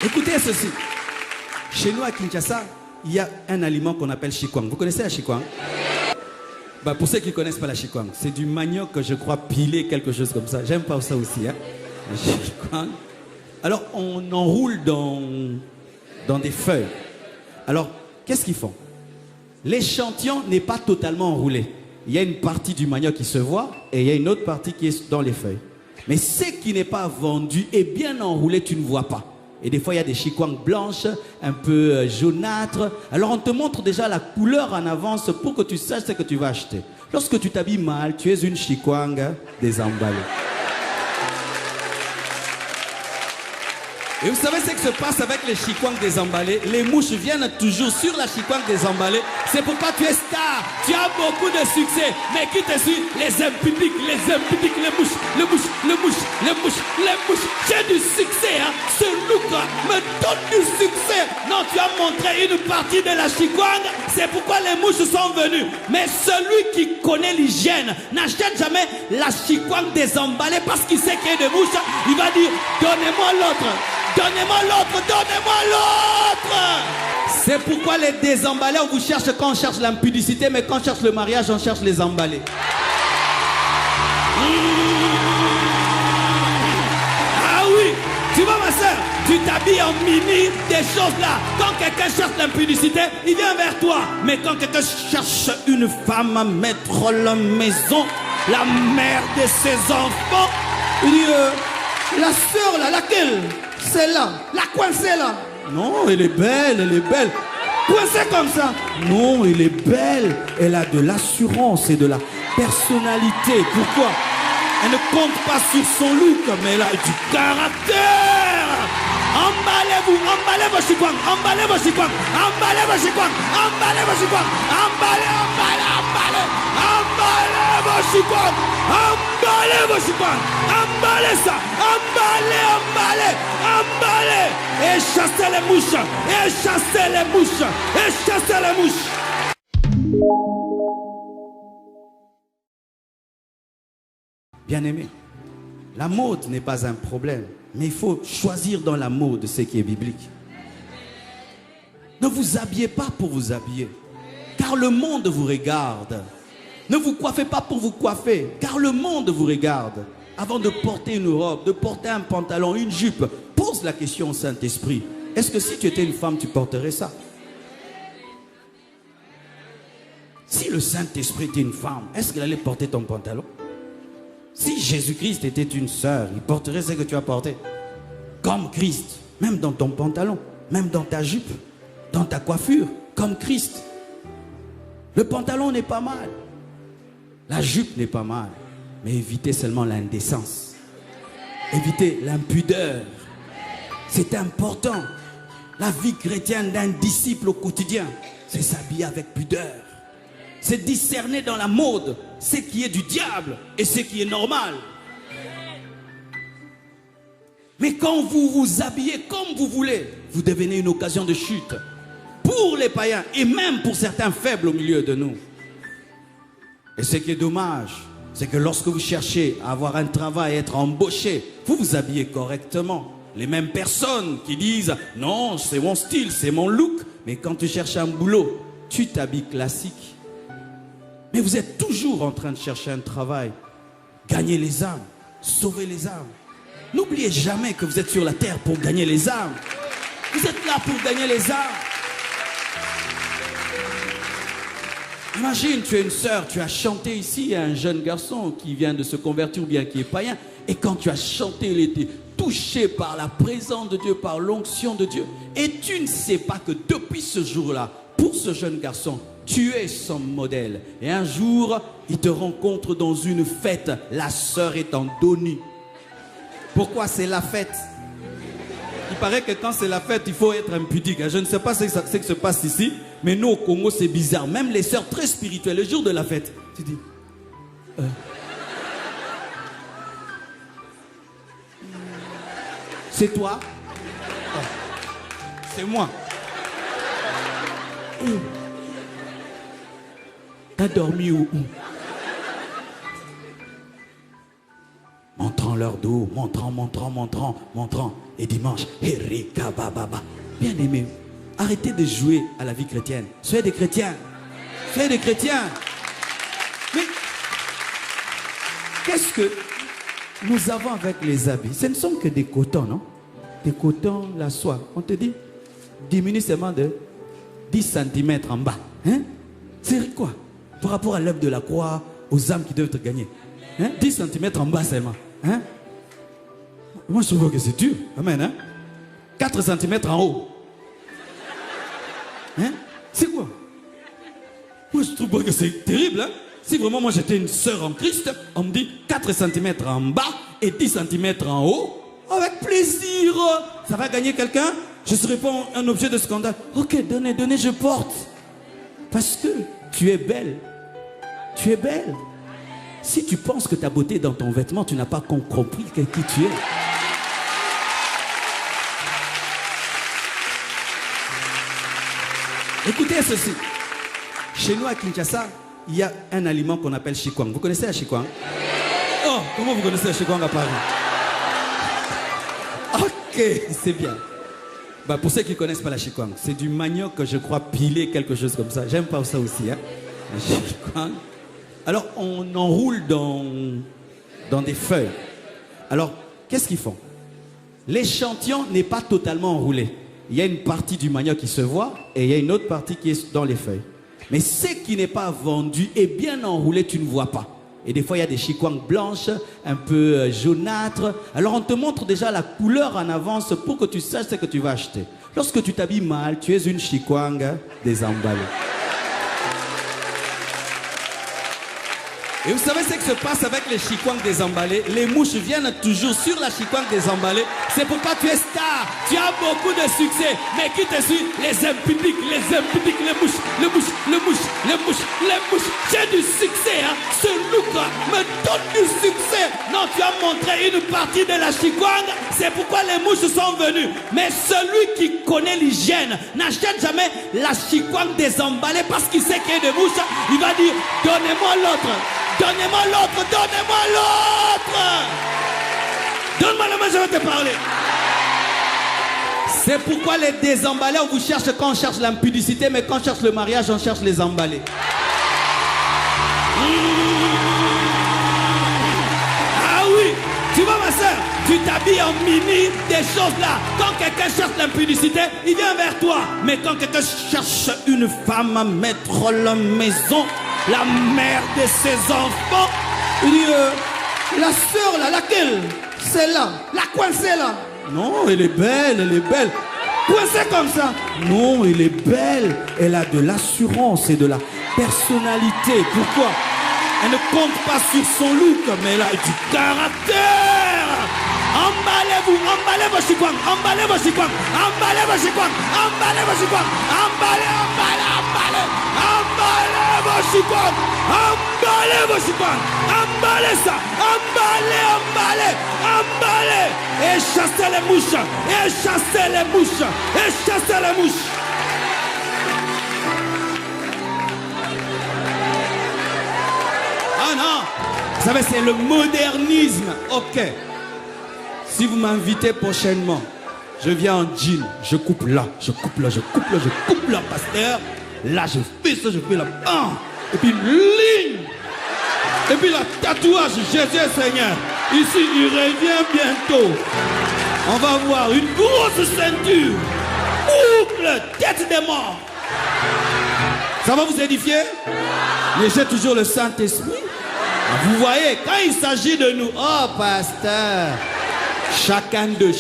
Écoutez ceci. Chez nous à Kinshasa, il y a un aliment qu'on appelle chikwang. Vous connaissez la chikwang? Bah, pour ceux qui ne connaissent pas la chikwang, c'est du manioc, je crois, pilé, quelque chose comme ça. J'aime pas ça aussi. Hein? Chikwang. Alors, on enroule dans des feuilles. Alors, qu'est-ce qu'ils font? L'échantillon n'est pas totalement enroulé. Il y a une partie du manioc qui se voit et il y a une autre partie qui est dans les feuilles. Mais ce qui n'est pas vendu et bien enroulé, tu ne vois pas. Et des fois, il y a des chikwangs blanches, un peu jaunâtres. Alors, on te montre déjà la couleur en avance pour que tu saches ce que tu vas acheter. Lorsque tu t'habilles mal, tu es une chikwang désemballée. Et vous savez ce qui se passe avec les chikwangs désemballés? Les mouches viennent toujours sur la chikwang désemballée. C'est pourquoi tu es star, tu as beaucoup de succès. Mais qui te suit? Les impudiques, les mouches, les mouches, les mouches, les mouches, les mouches. J'ai du succès, hein. Ce look me donne du succès. Non, tu as montré une partie de la chikwang. C'est pourquoi les mouches sont venues. Mais celui qui connaît l'hygiène n'achète jamais la chikwang désemballée parce qu'il sait qu'il y a des mouches. Il va dire, donnez-moi l'autre. Donnez-moi l'autre, donnez-moi l'autre. C'est pourquoi les désemballés, on vous cherche quand on cherche l'impudicité, mais quand on cherche le mariage, on cherche les emballés. Ah oui, tu vois ma soeur, tu t'habilles en mini, des choses là. Quand quelqu'un cherche l'impudicité, il vient vers toi. Mais quand quelqu'un cherche une femme à mettre la maison, la mère de ses enfants, il dit, la soeur là, laquelle? Celle-là, la coincée là. Non, elle est belle, elle est belle. Coincée comme ça. Non, elle est belle. Elle a de l'assurance et de la personnalité. Pourquoi? Elle ne compte pas sur son look, mais elle a du caractère. Emballez-vous, emballez vos chikwang, emballez vos chikwang, emballez vos chikwang, emballez vos chikwang, emballez, emballez, emballez, emballez vos chikwang, emballez vos chikwang, emballez ça, emballez, emballez, emballez, et chassez les mouches, et chassez les mouches, et chassez les mouches. Bien-aimé, la mode n'est pas un problème. Mais il faut choisir dans la mode ce qui est biblique. Ne vous habillez pas pour vous habiller, car le monde vous regarde. Ne vous coiffez pas pour vous coiffer, car le monde vous regarde. Avant de porter une robe, de porter un pantalon, une jupe, pose la question au Saint-Esprit. Est-ce que si tu étais une femme, tu porterais ça? Si le Saint-Esprit était une femme, est-ce qu'il allait porter ton pantalon? Si Jésus-Christ était une sœur, il porterait ce que tu as porté. Comme Christ, même dans ton pantalon, même dans ta jupe, dans ta coiffure, comme Christ. Le pantalon n'est pas mal. La jupe n'est pas mal. Mais évitez seulement l'indécence. Évitez l'impudeur. C'est important. La vie chrétienne d'un disciple au quotidien, c'est s'habiller avec pudeur. C'est discerner dans la mode ce qui est du diable et ce qui est normal. Mais quand vous vous habillez comme vous voulez, vous devenez une occasion de chute pour les païens et même pour certains faibles au milieu de nous. Et ce qui est dommage, c'est que lorsque vous cherchez à avoir un travail, à être embauché, vous vous habillez correctement. Les mêmes personnes qui disent « Non, c'est mon style, c'est mon look ». Mais quand tu cherches un boulot, tu t'habilles classique. Mais vous êtes toujours en train de chercher un travail. Gagner les âmes, sauver les âmes. N'oubliez jamais que vous êtes sur la terre pour gagner les âmes. Vous êtes là pour gagner les âmes. Imagine, tu es une sœur, tu as chanté ici à un jeune garçon qui vient de se convertir ou bien qui est païen. Et quand tu as chanté, il était touché par la présence de Dieu, par l'onction de Dieu. Et tu ne sais pas que depuis ce jour-là, pour ce jeune garçon, tu es son modèle. Et un jour, il te rencontre dans une fête. La sœur est en dos nu. Pourquoi c'est la fête? Il paraît que quand c'est la fête, il faut être impudique. Je ne sais pas ce qui se passe ici, mais nous au Congo, c'est bizarre. Même les sœurs très spirituelles, le jour de la fête, tu dis... C'est toi? Oh. C'est moi. T'as dormi où? Montre leur dos, montrant. Et dimanche, Erika Baba. Bien aimé, arrêtez de jouer à la vie chrétienne. Soyez des chrétiens. Soyez des chrétiens. Mais qu'est-ce que nous avons avec les habits? Ce ne sont que des cotons, non? Des cotons, la soie. On te dit, diminue seulement de 10 cm en bas. Hein? C'est quoi? Par rapport à l'œuvre de la croix, aux âmes qui doivent te gagner. Hein? 10 cm en bas seulement. Hein? Moi, je trouve que c'est dur. Amen. Hein? 4 cm en haut. Hein? C'est quoi? Moi, je trouve que c'est terrible. Hein? Si vraiment moi j'étais une sœur en Christ, on me dit 4 cm en bas et 10 cm en haut. Avec plaisir. Ça va gagner quelqu'un? Je ne serai pas un objet de scandale. Ok, donnez, je porte. Parce que tu es belle. Tu es belle. Si tu penses que ta beauté est dans ton vêtement, tu n'as pas compris qui tu es. Écoutez ceci. Chez nous à Kinshasa, il y a un aliment qu'on appelle chikwang. Vous connaissez la chikwang? Oh, comment vous connaissez la chikwang à Paris? Ok, c'est bien. Bah, pour ceux qui ne connaissent pas la chikwang, c'est du manioc, je crois, pilé, quelque chose comme ça. J'aime pas ça aussi. Hein? La chikwang. Alors, on enroule dans des feuilles. Alors, qu'est-ce qu'ils font? L'échantillon n'est pas totalement enroulé. Il y a une partie du manioc qui se voit et il y a une autre partie qui est dans les feuilles. Mais ce qui n'est pas vendu est bien enroulé, tu ne vois pas. Et des fois, il y a des chikwang blanches, un peu jaunâtres. Alors, on te montre déjà la couleur en avance pour que tu saches ce que tu vas acheter. Lorsque tu t'habilles mal, tu es une chikwang désemballée. Et vous savez ce qui se passe avec les chikwang désemballés? Les mouches viennent toujours sur la chikwang désemballée. C'est pourquoi tu es star. Tu as beaucoup de succès. Mais qui te suit? Les impudiques, les mouches. J'ai du succès. Hein? Ce look me donne du succès. Non, tu as montré une partie de la chikwang. C'est pourquoi les mouches sont venues. Mais celui qui connaît l'hygiène n'achète jamais la chikwang désemballée parce qu'il sait qu'il y a des mouches. Il va dire, donnez-moi l'autre. Donnez-moi l'autre, donnez-moi l'autre. Donne-moi la main, je vais te parler. C'est pourquoi les désemballés, on vous cherche quand on cherche l'impudicité, mais quand on cherche le mariage, on cherche les emballés. Ah oui, tu vois ma soeur, tu t'habilles en mimi, des choses là. Quand quelqu'un cherche l'impudicité, il vient vers toi. Mais quand quelqu'un cherche une femme à mettre la maison, la mère de ses enfants, il dit, la sœur là, laquelle? Celle-là, la coincée là. Non, elle est belle, elle est belle. Coincée comme ça. Non, elle est belle. Elle a de l'assurance et de la personnalité. Pourquoi? Elle ne compte pas sur son look, mais elle a du caractère. Emballez-vous, emballez vos chikwang, emballez vos chikwang, emballez vos chikwang, emballez vos chikwang, emballez vos chikwang, emballez vos chikwang, emballez ça, emballez, et chassez les mouches, et chassez les mouches, et chassez les mouches. Ah non, vous savez, c'est le modernisme, ok. Si vous m'invitez prochainement, je viens en jean, je coupe là, pasteur. Là, je fais ça, je fais là. Et puis une ligne. Et puis la tatouage, Jésus Seigneur. Ici, il revient bientôt. On va voir une grosse ceinture. Boucle, tête des morts. Ça va vous édifier? Mais j'ai toujours le Saint-Esprit. Vous voyez, quand il s'agit de nous, oh pasteur. Chacun d'eux.